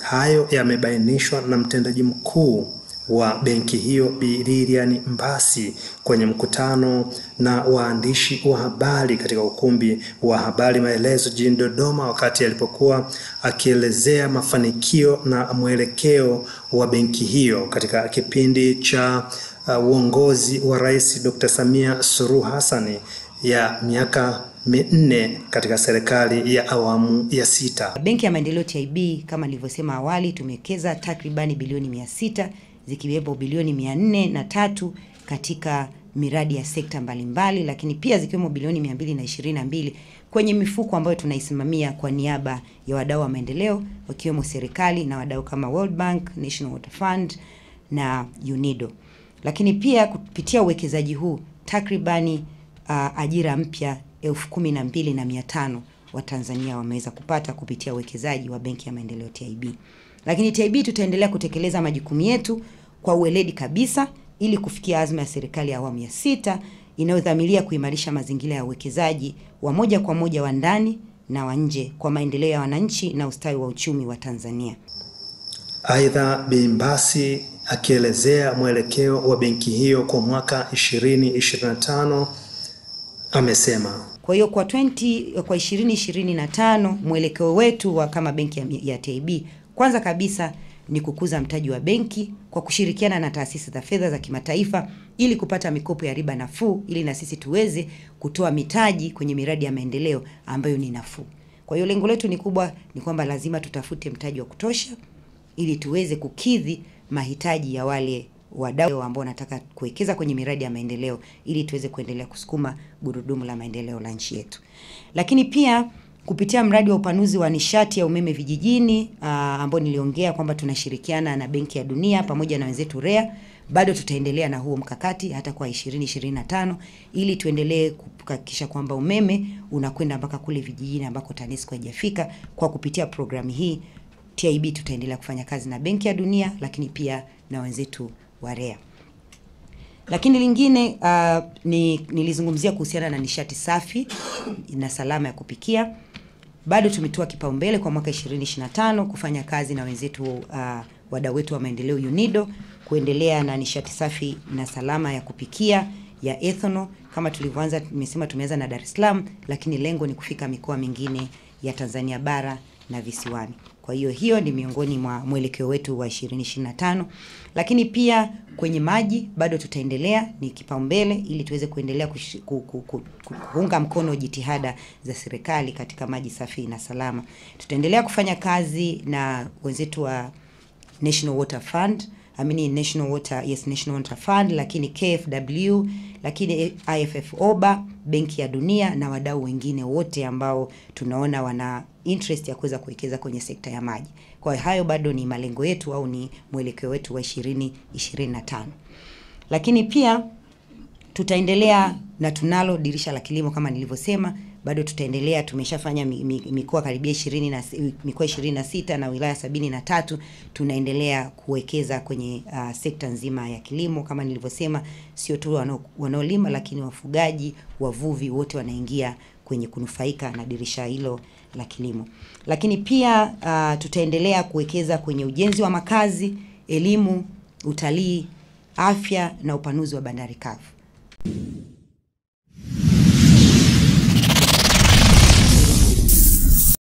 Hayo yamebainishwa na mtendaji mkuu wa benki hiyo Bi Lilian Mbasi kwenye mkutano na waandishi wa habari katika ukumbi wa habari Maelezo jijini Dodoma, wakati alipokuwa akielezea mafanikio na mwelekeo wa benki hiyo katika kipindi cha uongozi wa Rais Dr. Samia Suluhu Hassan ya miaka 4 katika serikali ya awamu ya 6. Benki ya Maendeleo TIB, kama nilivyosema awali, tumewekeza takribani bilioni 600 zikiwepo bilioni 403 katika miradi ya sekta mbalimbali, lakini pia zikiwemo bilioni 222 kwenye mifuko ambayo tunaisimamia kwa niaba ya wadau wa maendeleo, wakiwemo serikali na wadau kama World Bank, National Water Fund na UNIDO. Lakini pia kupitia uwekezaji huu takribani ajira mpya 12,500 wa Tanzania wameweza kupata kupitia uwekezaji wa Benki ya Maendeleo TIB. Lakini TIB tutaendelea kutekeleza majukumu yetu kwa uweledi kabisa ili kufikia azma ya serikali ya awamu ya 6 inayodhamiria kuimarisha mazingira ya uwekezaji wa moja kwa moja wa ndani na wa nje kwa maendeleo ya wananchi na ustawi wa uchumi wa Tanzania. Aidha, Bi Mbasi akielezea mwelekeo wa benki hiyo kwa mwaka 2025 amesema, kwa hiyo kwa 2025 mwelekeo wetu wa kama benki ya TIB, kwanza kabisa ni kukuza mtaji wa benki kwa kushirikiana na taasisi za fedha za kimataifa ili kupata mikopo ya riba nafuu, ili na sisi tuweze kutoa mitaji kwenye miradi ya maendeleo ambayo ni nafuu. Kwa hiyo lengo letu ni kubwa, ni kwamba lazima tutafute mtaji wa kutosha ili tuweze kukidhi mahitaji ya wale wadau ambao wanataka kuwekeza kwenye miradi ya maendeleo ili tuweze kuendelea kusukuma gurudumu la maendeleo la nchi yetu. Lakini pia kupitia mradi wa upanuzi wa nishati ya umeme vijijini ambao niliongea kwamba tunashirikiana na Benki ya Dunia pamoja na wenzetu REA, bado tutaendelea na huo mkakati hata kwa 2025 ili tuendelee kuhakikisha kwamba umeme unakwenda mpaka kule vijijini ambako TANESCO haijafika. Kwa kupitia programu hii TIB tutaendelea kufanya kazi na Benki ya Dunia, lakini pia na wenzetu wa REA. Lakini lingine nilizungumzia kuhusiana na nishati safi na salama ya kupikia. Bado tumetoa kipaumbele kwa mwaka 2025 kufanya kazi na wenzetu wadau wetu wa maendeleo UNIDO kuendelea na nishati safi na salama ya kupikia ya ethanol. Kama tulivyoanza, nimesema tumeanza na Dar es Salaam, lakini lengo ni kufika mikoa mingine ya Tanzania bara na visiwani. Kwa hiyo ni miongoni mwa mwelekeo wetu wa 2025. Lakini pia kwenye maji bado tutaendelea, ni kipaumbele ili tuweze kuendelea kuunga mkono jitihada za serikali katika maji safi na salama. Tutaendelea kufanya kazi na wenzetu wa National Water Fund, National Water Fund, lakini KFW, lakini IFF-OBA, Benki ya Dunia na wadau wengine wote ambao tunaona wana interest ya kuweza kuwekeza kwenye sekta ya maji. Kwa hayo bado ni malengo yetu au ni mwelekeo wetu wa 2025. Lakini pia tutaendelea na tunalo dirisha la kilimo kama nilivyosema, bado tutaendelea. Tumeshafanya mikoa karibia 26 na wilaya 73. Tunaendelea kuwekeza kwenye sekta nzima ya kilimo kama nilivyosema, sio tu wanaolima, lakini wafugaji, wavuvi wote wanaingia kwenye kunufaika na dirisha hilo la kilimo. Lakini pia tutaendelea kuwekeza kwenye ujenzi wa makazi, elimu, utalii, afya na upanuzi wa bandari kavu.